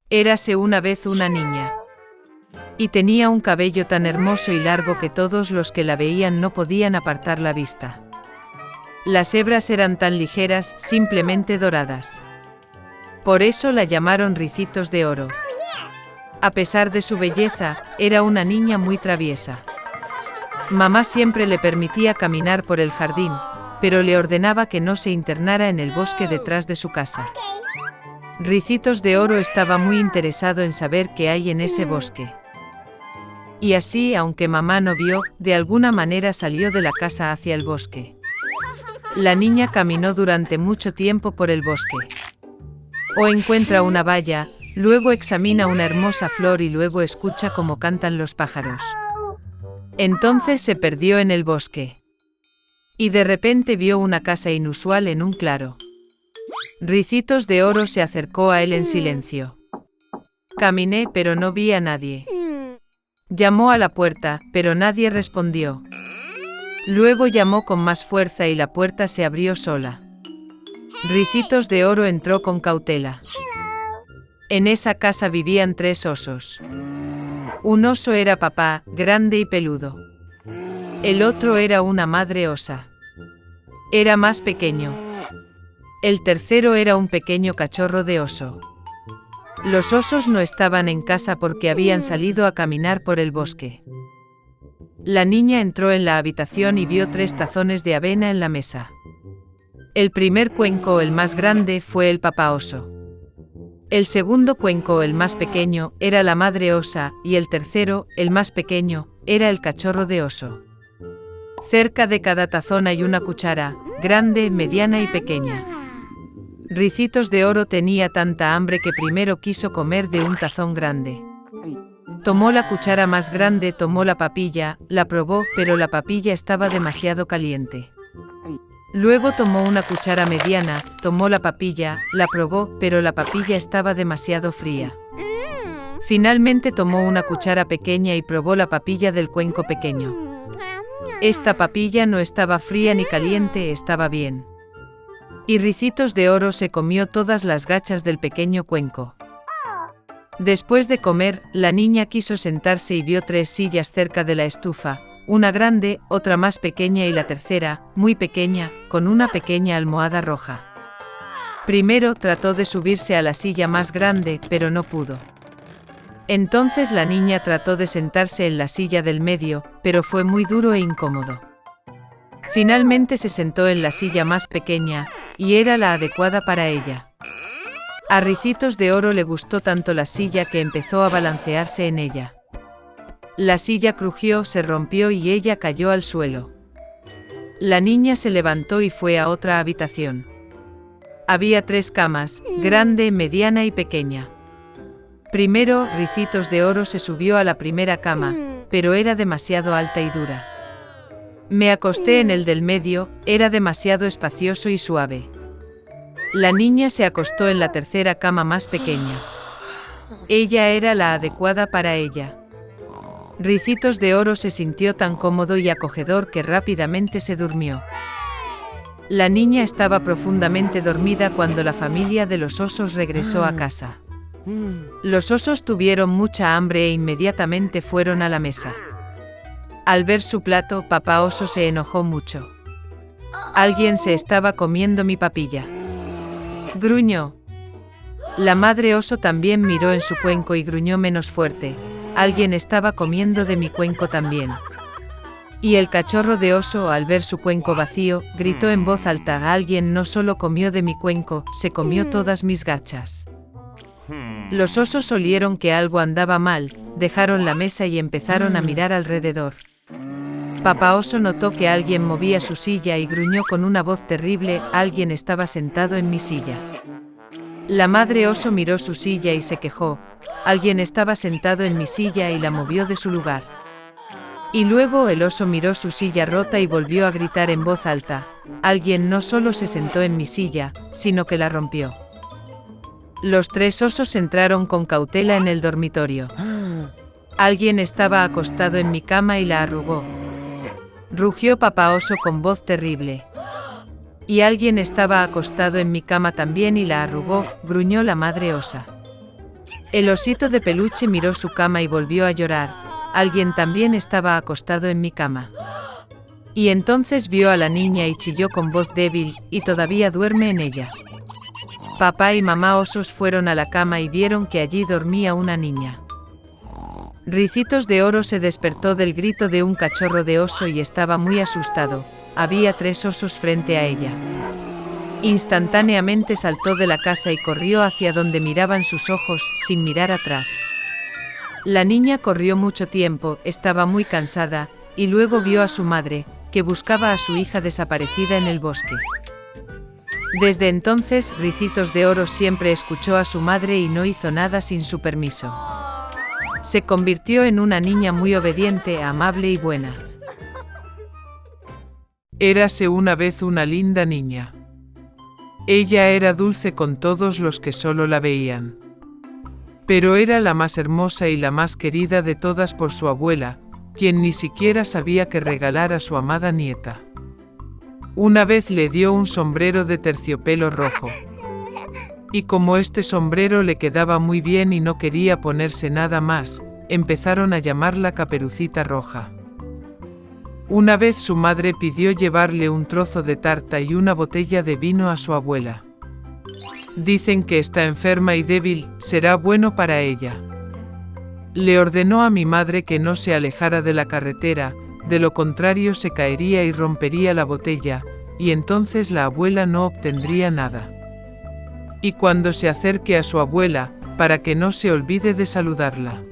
Érase una vez una niña. Y tenía un cabello tan hermoso y largo que todos los que la veían no podían apartar la vista. Las hebras eran tan ligeras, simplemente doradas. Por eso la llamaron Ricitos de Oro. A pesar de su belleza, era una niña muy traviesa. Mamá siempre le permitía caminar por el jardín, pero le ordenaba que no se internara en el bosque detrás de su casa. Ricitos de Oro estaba muy interesado en saber qué hay en ese bosque. Y así, aunque mamá no vio, de alguna manera salió de la casa hacia el bosque. La niña caminó durante mucho tiempo por el bosque. O encuentra una valla, luego examina una hermosa flor y luego escucha cómo cantan los pájaros. Entonces se perdió en el bosque. Y de repente vio una casa inusual en un claro. Ricitos de Oro se acercó a él en silencio. Caminé, pero no vi a nadie. Llamó a la puerta, pero nadie respondió. Luego llamó con más fuerza y la puerta se abrió sola. Ricitos de Oro entró con cautela. En esa casa vivían 3 osos. Un oso era papá, grande y peludo. El otro era una madre osa. Era más pequeño. El tercero era un pequeño cachorro de oso. Los osos no estaban en casa porque habían salido a caminar por el bosque. La niña entró en la habitación y vio 3 tazones de avena en la mesa. El primer cuenco, el más grande, fue el papá oso. El segundo cuenco, el más pequeño, era la madre osa, y el tercero, el más pequeño, era el cachorro de oso. Cerca de cada tazón hay una cuchara, grande, mediana y pequeña. Ricitos de Oro tenía tanta hambre que primero quiso comer de un tazón grande. Tomó la cuchara más grande, tomó la papilla, la probó, pero la papilla estaba demasiado caliente. Luego tomó una cuchara mediana, tomó la papilla, la probó, pero la papilla estaba demasiado fría. Finalmente tomó una cuchara pequeña y probó la papilla del cuenco pequeño. Esta papilla no estaba fría ni caliente, estaba bien. Y Ricitos de Oro se comió todas las gachas del pequeño cuenco. Después de comer, la niña quiso sentarse y vio 3 sillas cerca de la estufa, una grande, otra más pequeña y la tercera, muy pequeña, con una pequeña almohada roja. Primero trató de subirse a la silla más grande, pero no pudo. Entonces la niña trató de sentarse en la silla del medio, pero fue muy duro e incómodo. Finalmente se sentó en la silla más pequeña, y era la adecuada para ella. A Ricitos de Oro le gustó tanto la silla que empezó a balancearse en ella. La silla crujió, se rompió y ella cayó al suelo. La niña se levantó y fue a otra habitación. Había 3 camas, grande, mediana y pequeña. Primero, Ricitos de Oro se subió a la primera cama, pero era demasiado alta y dura. Me acosté en el del medio, era demasiado espacioso y suave. La niña se acostó en la tercera cama más pequeña. Ella era la adecuada para ella. Ricitos de Oro se sintió tan cómodo y acogedor que rápidamente se durmió. La niña estaba profundamente dormida cuando la familia de los osos regresó a casa. Los osos tuvieron mucha hambre e inmediatamente fueron a la mesa. Al ver su plato, papá oso se enojó mucho. Alguien se estaba comiendo mi papilla. Gruñó. La madre oso también miró en su cuenco y gruñó menos fuerte. Alguien estaba comiendo de mi cuenco también. Y el cachorro de oso, al ver su cuenco vacío, gritó en voz alta: alguien no solo comió de mi cuenco, se comió todas mis gachas. Los osos olieron que algo andaba mal, dejaron la mesa y empezaron a mirar alrededor. Papá oso notó que alguien movía su silla y gruñó con una voz terrible: alguien estaba sentado en mi silla. La madre oso miró su silla y se quejó: alguien estaba sentado en mi silla y la movió de su lugar. Y luego el oso miró su silla rota y volvió a gritar en voz alta: alguien no solo se sentó en mi silla, sino que la rompió. Los 3 osos entraron con cautela en el dormitorio. Alguien estaba acostado en mi cama y la arrugó. Rugió papá oso con voz terrible. Y alguien estaba acostado en mi cama también y la arrugó, gruñó la madre osa. El osito de peluche miró su cama y volvió a llorar. Alguien también estaba acostado en mi cama. Y entonces vio a la niña y chilló con voz débil, y todavía duerme en ella. Papá y mamá osos fueron a la cama y vieron que allí dormía una niña. Ricitos de Oro se despertó del grito de un cachorro de oso y estaba muy asustado. Había 3 osos frente a ella. Instantáneamente saltó de la casa y corrió hacia donde miraban sus ojos, sin mirar atrás. La niña corrió mucho tiempo, estaba muy cansada, y luego vio a su madre, que buscaba a su hija desaparecida en el bosque. Desde entonces, Ricitos de Oro siempre escuchó a su madre y no hizo nada sin su permiso. Se convirtió en una niña muy obediente, amable y buena. Érase una vez una linda niña. Ella era dulce con todos los que solo la veían. Pero era la más hermosa y la más querida de todas por su abuela, quien ni siquiera sabía qué regalar a su amada nieta. Una vez le dio un sombrero de terciopelo rojo. Y como este sombrero le quedaba muy bien y no quería ponerse nada más, empezaron a llamarla Caperucita Roja. Una vez su madre pidió llevarle un trozo de tarta y una botella de vino a su abuela. Dicen que está enferma y débil, será bueno para ella. Le ordenó a mi madre que no se alejara de la carretera, de lo contrario se caería y rompería la botella, y entonces la abuela no obtendría nada. Y cuando se acerque a su abuela, para que no se olvide de saludarla.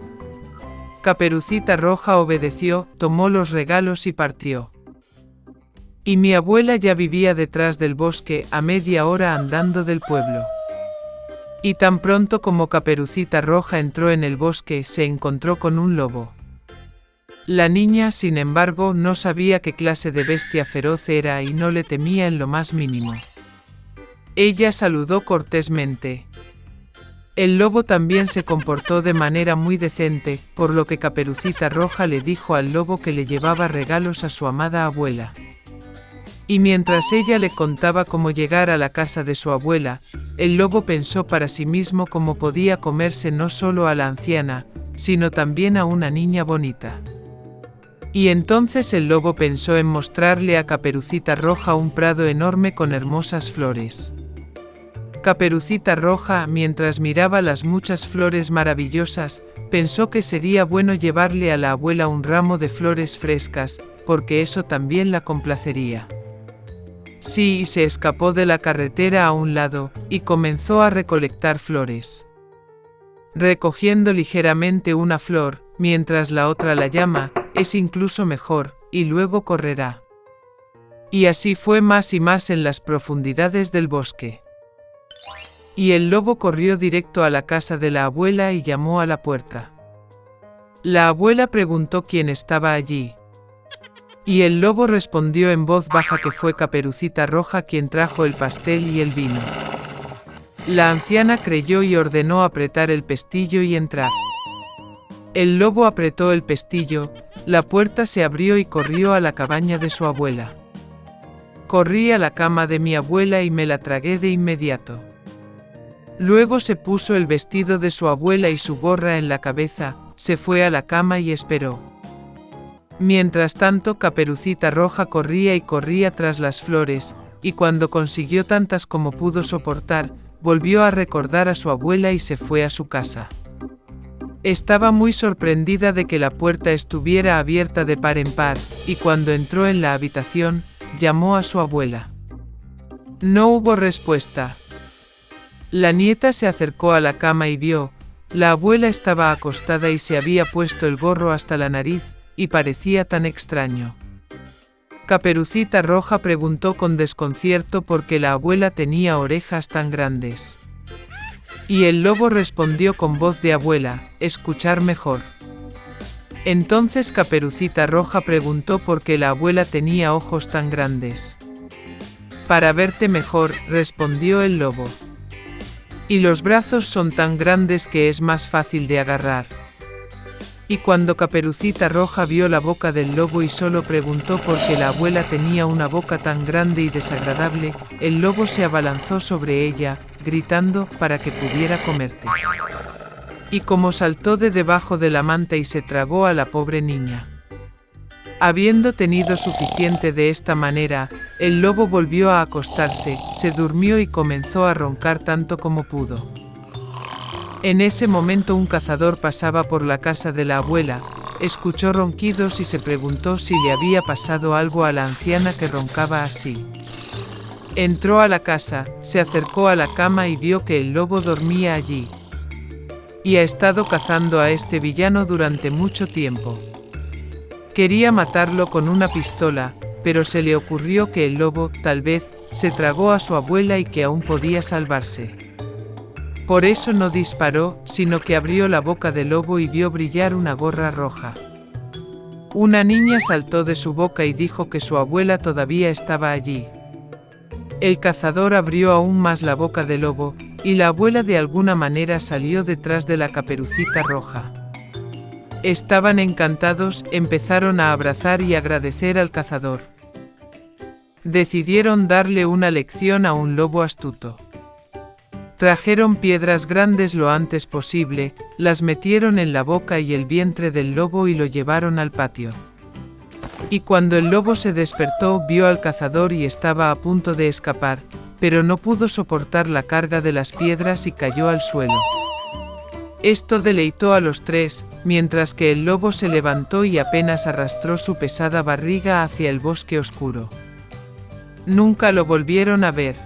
Caperucita Roja obedeció, tomó los regalos y partió. Y mi abuela ya vivía detrás del bosque, a media hora andando del pueblo. Y tan pronto como Caperucita Roja entró en el bosque, se encontró con un lobo. La niña, sin embargo, no sabía qué clase de bestia feroz era y no le temía en lo más mínimo. Ella saludó cortésmente. El lobo también se comportó de manera muy decente, por lo que Caperucita Roja le dijo al lobo que le llevaba regalos a su amada abuela. Y mientras ella le contaba cómo llegar a la casa de su abuela, el lobo pensó para sí mismo cómo podía comerse no solo a la anciana, sino también a una niña bonita. Y entonces el lobo pensó en mostrarle a Caperucita Roja un prado enorme con hermosas flores. Caperucita Roja, mientras miraba las muchas flores maravillosas, pensó que sería bueno llevarle a la abuela un ramo de flores frescas, porque eso también la complacería. Sí, y se escapó de la carretera a un lado, y comenzó a recolectar flores. Recogiendo ligeramente una flor, mientras la otra la llama, es incluso mejor, y luego correrá. Y así fue más y más en las profundidades del bosque. Y el lobo corrió directo a la casa de la abuela y llamó a la puerta. La abuela preguntó quién estaba allí. Y el lobo respondió en voz baja que fue Caperucita Roja quien trajo el pastel y el vino. La anciana creyó y ordenó apretar el pestillo y entrar. El lobo apretó el pestillo, la puerta se abrió y corrió a la cabaña de su abuela. Corrí a la cama de mi abuela y me la tragué de inmediato. Luego se puso el vestido de su abuela y su gorra en la cabeza, se fue a la cama y esperó. Mientras tanto, Caperucita Roja corría y corría tras las flores, y cuando consiguió tantas como pudo soportar, volvió a recordar a su abuela y se fue a su casa. Estaba muy sorprendida de que la puerta estuviera abierta de par en par, y cuando entró en la habitación, llamó a su abuela. No hubo respuesta. La nieta se acercó a la cama y vio, la abuela estaba acostada y se había puesto el gorro hasta la nariz, y parecía tan extraño. Caperucita Roja preguntó con desconcierto por qué la abuela tenía orejas tan grandes. Y el lobo respondió con voz de abuela, escuchar mejor. Entonces Caperucita Roja preguntó por qué la abuela tenía ojos tan grandes. Para verte mejor, respondió el lobo. Y los brazos son tan grandes que es más fácil de agarrar. Y cuando Caperucita Roja vio la boca del lobo y solo preguntó por qué la abuela tenía una boca tan grande y desagradable, el lobo se abalanzó sobre ella, gritando, para que pudiera comerte. y como saltó de debajo de la manta y se tragó a la pobre niña. Habiendo tenido suficiente de esta manera, el lobo volvió a acostarse, se durmió y comenzó a roncar tanto como pudo. En ese momento un cazador pasaba por la casa de la abuela, escuchó ronquidos y se preguntó si le había pasado algo a la anciana que roncaba así. Entró a la casa, se acercó a la cama y vio que el lobo dormía allí. Y ha estado cazando a este villano durante mucho tiempo. Quería matarlo con una pistola, pero se le ocurrió que el lobo, tal vez, se tragó a su abuela y que aún podía salvarse. Por eso no disparó, sino que abrió la boca del lobo y vio brillar una gorra roja. Una niña saltó de su boca y dijo que su abuela todavía estaba allí. El cazador abrió aún más la boca del lobo, y la abuela de alguna manera salió detrás de la caperucita roja. Estaban encantados, empezaron a abrazar y agradecer al cazador. Decidieron darle una lección a un lobo astuto. Trajeron piedras grandes lo antes posible, las metieron en la boca y el vientre del lobo y lo llevaron al patio. Y cuando el lobo se despertó, vio al cazador y estaba a punto de escapar, pero no pudo soportar la carga de las piedras y cayó al suelo. Esto deleitó a los tres, mientras que el lobo se levantó y apenas arrastró su pesada barriga hacia el bosque oscuro. Nunca lo volvieron a ver.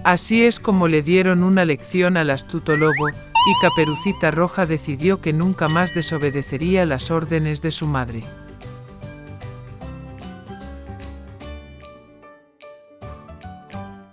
Así es como le dieron una lección al astuto lobo, y Caperucita Roja decidió que nunca más desobedecería las órdenes de su madre.